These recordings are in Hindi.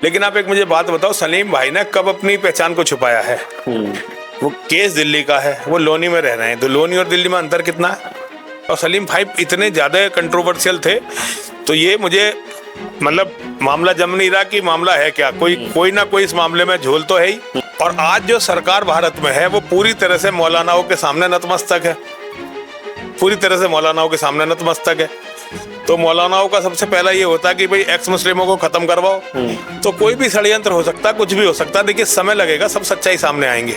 लेकिन आप एक मुझे बात बताओ, सलीम भाई ने कब अपनी पहचान को छुपाया है? वो केस दिल्ली का है, वो लोनी में रह रहे हैं, तो लोनी और दिल्ली में अंतर कितना है? और सलीम भाई इतने ज्यादा कंट्रोवर्शियल थे, तो ये मुझे मतलब मामला जम नहीं रहा कि मामला है क्या। कोई ना कोई इस मामले में झोल तो है ही। और आज जो सरकार भारत में है वो पूरी तरह से मौलानाओं के सामने नतमस्तक है, पूरी तरह से मौलानाओं के सामने नतमस्तक है। तो मौलानाओं का सबसे पहला ये होता है कि भाई एक्स मुस्लिमों को खत्म करवाओ। तो कोई भी षड्यंत्र हो सकता है, कुछ भी हो सकता है। देखिए समय लगेगा, सब सच्चाई सामने आएंगे।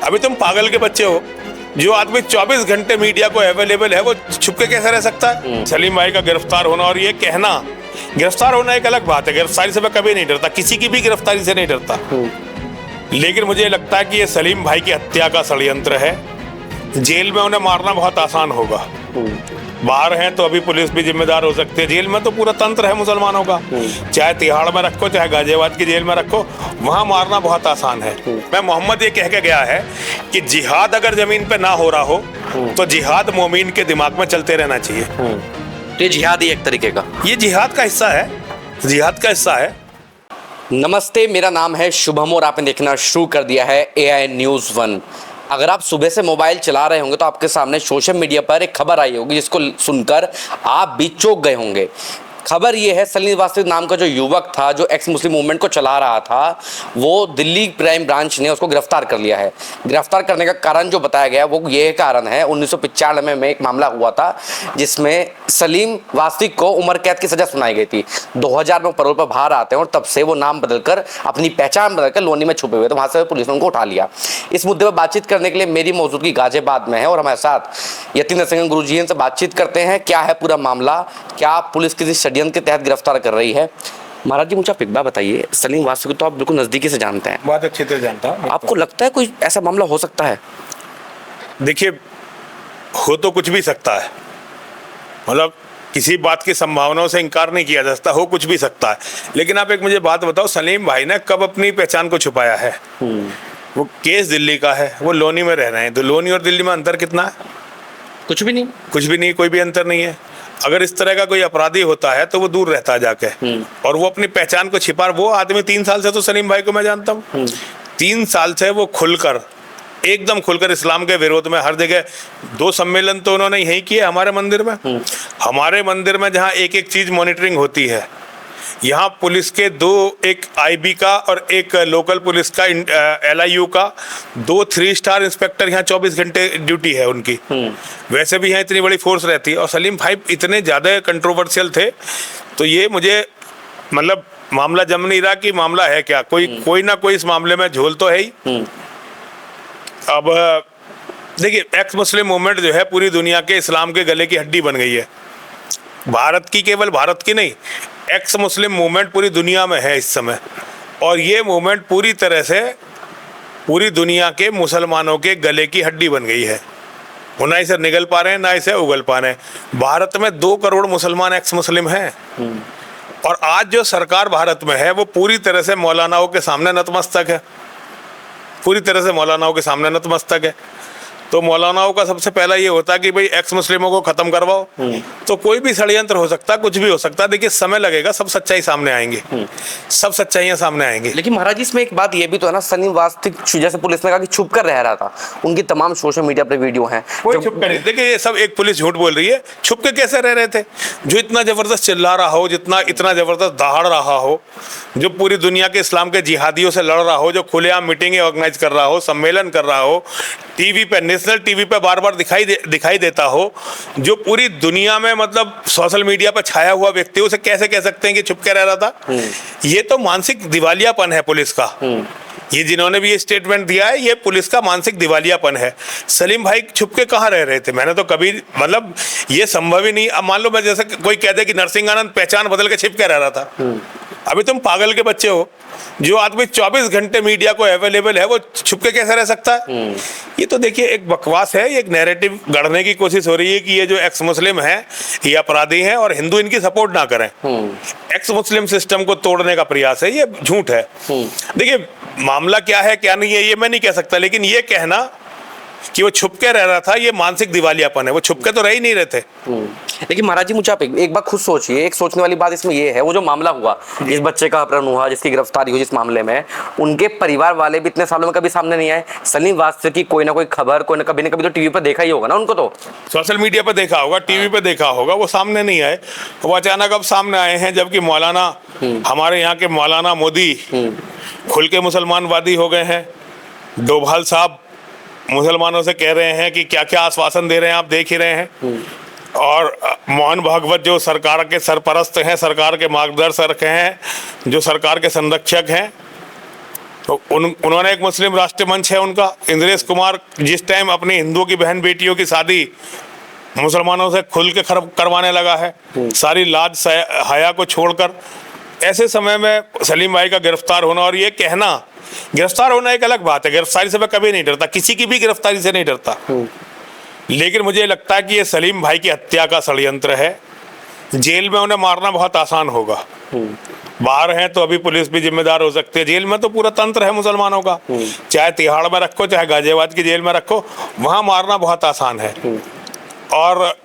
अभी तुम पागल के बच्चे हो। जो आदमी 24 घंटे मीडिया को अवेलेबल है वो छुप के कैसे रह सकता है? सलीम भाई का गिरफ्तार होना और ये कहना, गिरफ्तार होना एक अलग बात है। गिरफ्तारी से मैं कभी नहीं डरता, किसी की भी गिरफ्तारी से नहीं डरता। लेकिन मुझे लगता है कि ये सलीम भाई की हत्या का षड्यंत्र है। जेल में उन्हें मारना बहुत आसान होगा, बाहर हैं तो अभी पुलिस भी जिम्मेदार हो सकती है। जेल में तो पूरा तंत्र है मुसलमानों का, चाहे तिहाड़ में रखो चाहे गाजियाबाद की जेल में रखो, वहां मारना बहुत आसान है। मैं मोहम्मद ये कह के गया है कि जिहाद अगर जमीन पे ना हो रहा हो तो जिहाद मोमिन के दिमाग में चलते रहना चाहिए। ये जिहाद ही एक तरीके का, ये जिहाद का हिस्सा है, जिहाद का हिस्सा है। नमस्ते, मेरा नाम है शुभम और आपने देखना शुरू कर दिया है AI न्यूज़ 1। अगर आप सुबह से मोबाइल चला रहे होंगे तो आपके सामने सोशल मीडिया पर एक खबर आई होगी जिसको सुनकर आप भी चौंक गए होंगे। खबर ये है, सलीम वास्तिक नाम का जो युवक था जो एक्स मुस्लिम मूवमेंट को चला रहा था, वो दिल्ली क्राइम ब्रांच ने उसको गिरफ्तार कर लिया है। गिरफ्तार करने का कारण जो बताया गया वो ये कारण है, 1995 में एक मामला हुआ था जिसमें सलीम वास्तिक को उम्र कैद की सजा सुनाई गई थी। 2000 में पैरोल पर बाहर आते हैं और तब से वो नाम बदलकर, अपनी पहचान बदलकर लोनी में छुपे हुए, तो वहां से पुलिस ने उनको उठा लिया। इस मुद्दे पर बातचीत करने के लिए मेरी मौजूदगी गाजियाबाद में है और हमारे साथ यतीन नरसिंह गुरुजी से बातचीत करते हैं। क्या है पूरा मामला, क्या पुलिस किसी षड्यंत्र के तहत गिरफ्तार कर रही है? महाराज जी, मुझे आप एक बात बताइए, सलीम वास्तिक को तो आप बिल्कुल नजदीकी से जानते हैं, बहुत अच्छे से जानता हूं। आपको लगता है कोई ऐसा मामला हो सकता है? देखिए, हो तो कुछ भी सकता है, मतलब किसी बात की संभावनाओं से इनकार नहीं किया जा सकता, हो कुछ भी सकता है। लेकिन आप एक मुझे बात बताओ, सलीम भाई ने कब अपनी पहचान को छुपाया है? वो केस दिल्ली का है, वो लोनी में रह रहे हैं, तो लोनी और दिल्ली में अंतर कितना है? कुछ भी नहीं, कुछ भी नहीं, कोई भी अंतर नहीं है। अगर इस तरह का कोई अपराधी होता है तो वो दूर रहता है जाके, और वो अपनी पहचान को छिपा। वो आदमी 3 साल से, तो सलीम भाई को मैं जानता हूँ, 3 साल से वो खुलकर, एकदम खुलकर इस्लाम के विरोध में हर जगह 2 सम्मेलन तो उन्होंने यही किए हमारे मंदिर में। हमारे मंदिर में जहाँ एक एक चीज मॉनिटरिंग होती है, यहाँ पुलिस के 2, एक IB का और एक लोकल पुलिस का, LIU का 2 3 स्टार इंस्पेक्टर यहाँ 24 घंटे ड्यूटी है उनकी। वैसे भी यहाँ इतनी बड़ी फोर्स रहती है। और सलीम भाई इतने ज़्यादा कंट्रोवर्शियल थे, तो ये मुझे मतलब मामला जम नहीं रहा कि मामला है क्या। कोई ना कोई इस मामले में झोल तो है ही। अब देखिए, एक्स मुस्लिम मूवमेंट जो है पूरी दुनिया के इस्लाम के गले की हड्डी बन गई है। भारत की, केवल भारत की नहीं, एक्स मुस्लिम मूवमेंट पूरी दुनिया में है इस समय। और ये मूवमेंट पूरी तरह से पूरी दुनिया के मुसलमानों के गले की हड्डी बन गई है। वो ना इसे निगल पा रहे हैं, ना इसे उगल पा रहे हैं। भारत में 2 करोड़ मुसलमान एक्स मुस्लिम हैं। और आज जो सरकार भारत में है वो पूरी तरह से मौलानाओं के सामने नतमस्तक है, पूरी तरह से मौलानाओं के सामने नतमस्तक है। तो मौलानाओं का सबसे पहला ये होता है कि भाई एक्स मुस्लिमों को खत्म करवाओ। तो कोई भी षड्यंत्र हो सकता है, कुछ भी हो सकता है। देखिए समय लगेगा, सब सच्चाई सामने आएंगे, सब सच्चाइयां सामने आएंगी। लेकिन महाराज जी, इसमें एक बात ये भी तो है ना, सलीम वास्तिक जैसे पुलिस ने कहा कि छुप कर रह रहा था, उनकी तमाम सोशल मीडिया पर वीडियो हैं। कोई छुप कर नहीं, देखिए ये सब एक पुलिस झूठ बोल रही है। छुप के कैसे रह रहे थे? जो इतना जबरदस्त चिल्ला रहा हो, इतना जबरदस्त दहाड़ रहा हो, जो पूरी दुनिया के इस्लाम के जिहादियों से लड़ रहा हो, जो खुलेआम मीटिंगें ऑर्गेनाइज कर रहा हो, सम्मेलन कर रहा हो, टीवी पे, नेशनल टीवी पे बार बार दिखाई देता हो, जो पूरी दुनिया में मतलब सोशल मीडिया पर छाया हुआ व्यक्ति, उसे कैसे कह सकते हैं कि छुप के रह रहा था? ये तो मानसिक दिवालियापन है पुलिस का। ये जिन्होंने भी ये स्टेटमेंट दिया है, ये पुलिस का मानसिक दिवालियापन है। सलीम भाई छुप के कहाँ रह रहे थे? मैंने तो कभी, मतलब ये संभव ही नहीं। अब मान लो मैं जैसे कोई कह दे कि नरसिंह आनंद पहचान बदल के छिप के रह रहा था, अभी तुम पागल के बच्चे हो। जो आदमी 24 घंटे मीडिया को अवेलेबल है वो छुप के कैसे रह सकता है? ये तो देखिए एक बकवास है, एक नैरेटिव गढ़ने की कोशिश हो रही है कि ये जो एक्स मुस्लिम है ये अपराधी हैं और हिंदू इनकी सपोर्ट ना करें। एक्स मुस्लिम सिस्टम को तोड़ने का प्रयास है, ये झूठ है। देखिए मामला क्या है क्या नहीं है ये मैं नहीं कह सकता, लेकिन ये कहना कि वो छुप के रह रहा था, ये मानसिक दिवालियापन है। वो छुप के तो रह ही नहीं रहे थे। लेकिन महाराज जी, मुझे आप एक बार खुद सोचिए, एक सोचने वाली बात इसमें ये है, वो जो मामला हुआ, जिस बच्चे का अपहरण हुआ, जिसकी गिरफ्तारी हुई जिस मामले में, उनके परिवार वाले भी इतने सालों में कभी सामने नहीं आए। सलीम वास्ते की कोई ना कोई खबर, कोई ना कभी तो टीवी पर देखा ही होगा ना उनको, तो सोशल मीडिया पे देखा होगा, टीवी पे देखा होगा, वो सामने नहीं आए। वो अचानक अब सामने आए हैं, जबकि मौलाना, हमारे यहाँ के मौलाना मोदी खुल के मुसलमानवादी हो गए हैं। डोभाल साहब मुसलमानों से कह रहे हैं कि क्या क्या आश्वासन दे रहे हैं, आप देख ही रहे हैं। और मोहन भागवत जो सरकार के सरपरस्त हैं, सरकार के मार्गदर्शक हैं, जो सरकार के संरक्षक हैं, तो उन्होंने एक मुस्लिम राष्ट्र मंच है उनका, इंद्रेश कुमार, जिस टाइम अपनी हिंदुओं की बहन बेटियों की शादी मुसलमानों से खुल के करवाने लगा है, सारी लाज हया को छोड़कर, ऐसे समय में सलीम भाई का गिरफ्तार होना, और ये कहना, गिरफ्तार होना एक अलग बात है, गिरफ्तारी से मैं कभी नहीं डरता, किसी की भी गिरफ्तारी से नहीं डरता, लेकिन मुझे लगता है कि ये सलीम भाई की हत्या का षड्यंत्र है। जेल में उन्हें मारना बहुत आसान होगा, बाहर हैं तो अभी पुलिस भी जिम्मेदार हो सकती है, जेल में तो पूरा तंत्र है मुसलमानों का, चाहे तिहाड़ में रखो, चाहे गाजियाबाद की जेल में रखो, वहां मारना बहुत आसान है। और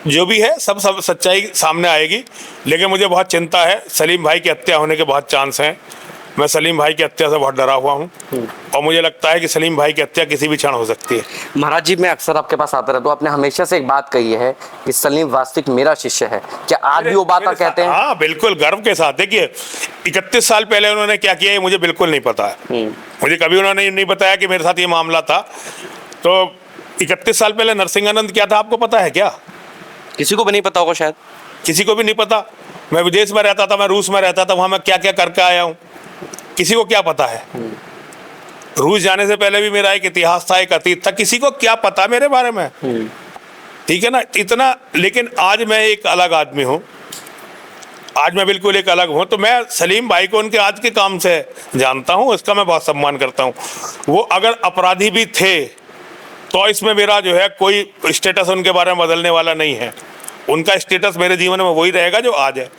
जो भी है सब सच्चाई सामने आएगी, लेकिन मुझे बहुत चिंता है, सलीम भाई की हत्या होने के बहुत चांस हैं। मैं सलीम भाई की हत्या से बहुत डरा हुआ हूँ, और मुझे लगता है कि सलीम भाई की हत्या किसी भी क्षण हो सकती है। महाराज जी, मैं अक्सर आपके पास आता रहता हूँ, आपने हमेशा से एक बात कही है कि सलीम वास्तविक मेरा शिष्य है, क्या आज भी वो बात आप कहते हैं? हाँ बिल्कुल, गर्व के साथ। देखिए 31 साल पहले उन्होंने क्या किया, ये मुझे बिल्कुल नहीं पता है। मुझे कभी उन्होंने नहीं बताया कि मेरे साथ ये मामला था। तो 31 साल पहले नरसिंहानंद क्या था, आपको पता है क्या? किसी को भी नहीं पता होगा शायद। किसी को भी नहीं पता। मैं विदेश में रहता था, मैं रूस में रहता था, वहां मैं क्या क्या करके आया हूँ, किसी को क्या पता है? रूस जाने से पहले भी मेरा एक इतिहास था, एक अतीत था, किसी को क्या पता मेरे बारे में? ठीक है ना, इतना। लेकिन आज मैं एक अलग आदमी हूँ, आज मैं बिल्कुल एक अलग हूँ। तो मैं सलीम भाई को उनके आज के काम से जानता हूँ, इसका मैं बहुत सम्मान करता हूँ। वो अगर अपराधी भी थे तो इसमें मेरा जो है कोई स्टेटस उनके बारे में बदलने वाला नहीं है। उनका स्टेटस मेरे जीवन में वही रहेगा जो आज है।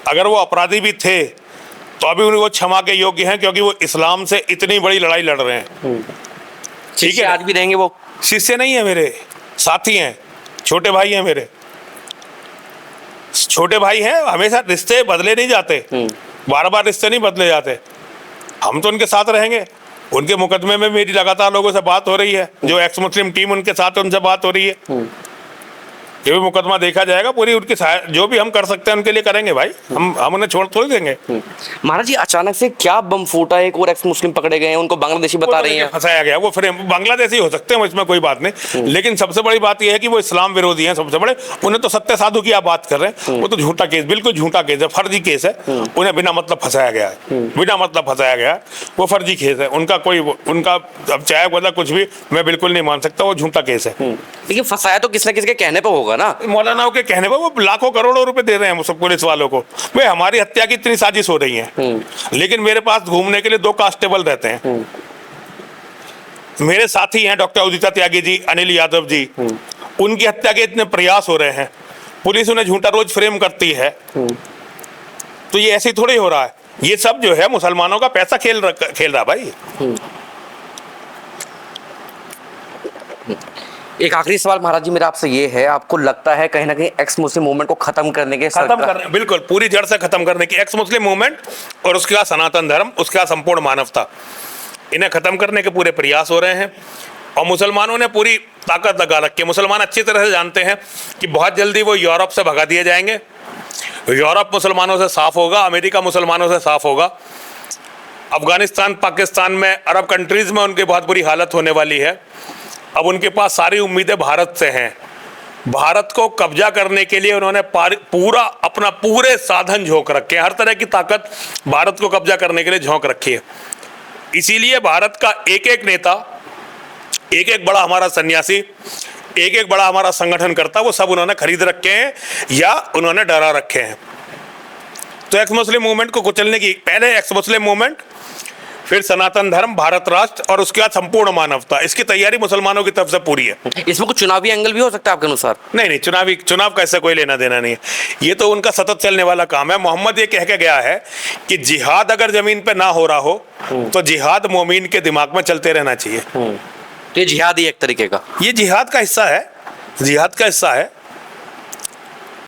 अगर वो अपराधी भी थे तो अभी वो क्षमा के योग्य हैं, क्योंकि वो इस्लाम से इतनी बड़ी लड़ाई लड़ रहे हैं। ठीक है, आज भी रहेंगे वो। शिष्य नहीं है, मेरे साथी हैं, छोटे भाई हैं मेरे, छोटे भाई हैं। हमेशा रिश्ते बदले नहीं जाते, बार बार रिश्ते नहीं बदले जाते। हम तो उनके साथ रहेंगे। उनके मुकदमे में मेरी लगातार लोगों से बात हो रही है, जो एक्स मुस्लिम टीम उनके साथ है, उनसे बात हो रही है। ये भी मुकदमा देखा जाएगा, पूरी उनकी जो भी हम कर सकते हैं उनके लिए करेंगे भाई। हम उन्हें छोड़ थोड़ी देंगे। महाराज जी, अचानक से क्या बम फूटा, एक और एक्स मुस्लिम पकड़े गए हैं, उनको बांग्लादेशी बता रही हैं, फंसाया गया। वो फ्रेम बांग्लादेशी हो सकते हैं, इसमें कोई बात नहीं, लेकिन सबसे बड़ी बात यह है कि वो इस्लाम विरोधी हैं सबसे बड़े। उन्हें तो सत्य साधु की आप बात कर रहे हैं, वो तो झूठा केस, बिल्कुल झूठा केस है, फर्जी केस है। उन्हें बिना मतलब फंसाया गया है, बिना मतलब फंसाया गया है, वो फर्जी केस है। उनका अब चाहे मतलब कुछ भी, मैं बिल्कुल नहीं मान सकता, वो झूठा केस है। लेकिन फंसाया तो किसी न किसी के कहने पर होगा ना। मौलाना के कहने पर वो लाखों करोड़ों रुपए दे रहे हैं सब पुलिस वालों को। भाई हमारी हत्या की इतनी साजिश हो रही है, लेकिन मेरे पास घूमने के लिए 2 कांस्टेबल रहते हैं। मेरे साथी हैं डॉक्टर उदिता त्यागी जी, अनिल यादव जी, उनकी हत्या के इतने प्रयास हो रहे हैं, पुलिस उन्हें झूठा रोज फ्रेम करती है। तो ये ऐसे थोड़ी हो रहा है, ये सब जो है मुसलमानों का पैसा खेल रहा भाई। एक आखिरी सवाल महाराज जी मेरा आपसे ये है, आपको लगता है कहीं ना कहीं एक्स मुस्लिम मूवमेंट को खत्म करने के बिल्कुल पूरी जड़ से खत्म करने की, एक्स मुस्लिम मूवमेंट और उसके बाद सनातन धर्म, उसके बाद संपूर्ण मानवता, इन्हें खत्म करने के पूरे प्रयास हो रहे हैं। और मुसलमानों ने पूरी ताकत लगा रखी है। मुसलमान अच्छी तरह से जानते हैं कि बहुत जल्दी वो यूरोप से भगा दिए जाएंगे। यूरोप मुसलमानों से साफ होगा, अमेरिका मुसलमानों से साफ होगा, अफगानिस्तान पाकिस्तान में, अरब कंट्रीज में उनकी बहुत बुरी हालत होने वाली है। अब उनके पास सारी उम्मीदें भारत से हैं। भारत को कब्जा करने के लिए उन्होंने पूरा अपना पूरे साधन झोंक रखे हैं, हर तरह की ताकत भारत को कब्जा करने के लिए झोंक रखी है। इसीलिए भारत का एक एक नेता, एक एक बड़ा हमारा सन्यासी, एक एक बड़ा हमारा संगठन करता, वो सब उन्होंने खरीद रखे हैं या उन्होंने डरा रखे हैं। तो एक्स मुस्लिम मूवमेंट को कुचलने की, पहले एक्स मुस्लिम मूवमेंट, फिर सनातन धर्म, भारत राष्ट्र और उसके बाद संपूर्ण मानवता, इसकी तैयारी मुसलमानों की तरफ से पूरी है। इसमें कुछ चुनावी एंगल भी हो सकता है आपके अनुसार? नहीं, चुनाव का ऐसा कोई लेना देना नहीं है। ये तो उनका सतत चलने वाला काम है। मोहम्मद ये कह के गया है कि जिहाद अगर जमीन पे ना हो रहा हो तो जिहाद मोमिन के दिमाग में चलते रहना चाहिए। तो ये जिहाद ही एक तरीके का। ये जिहाद का हिस्सा है, जिहाद का हिस्सा है।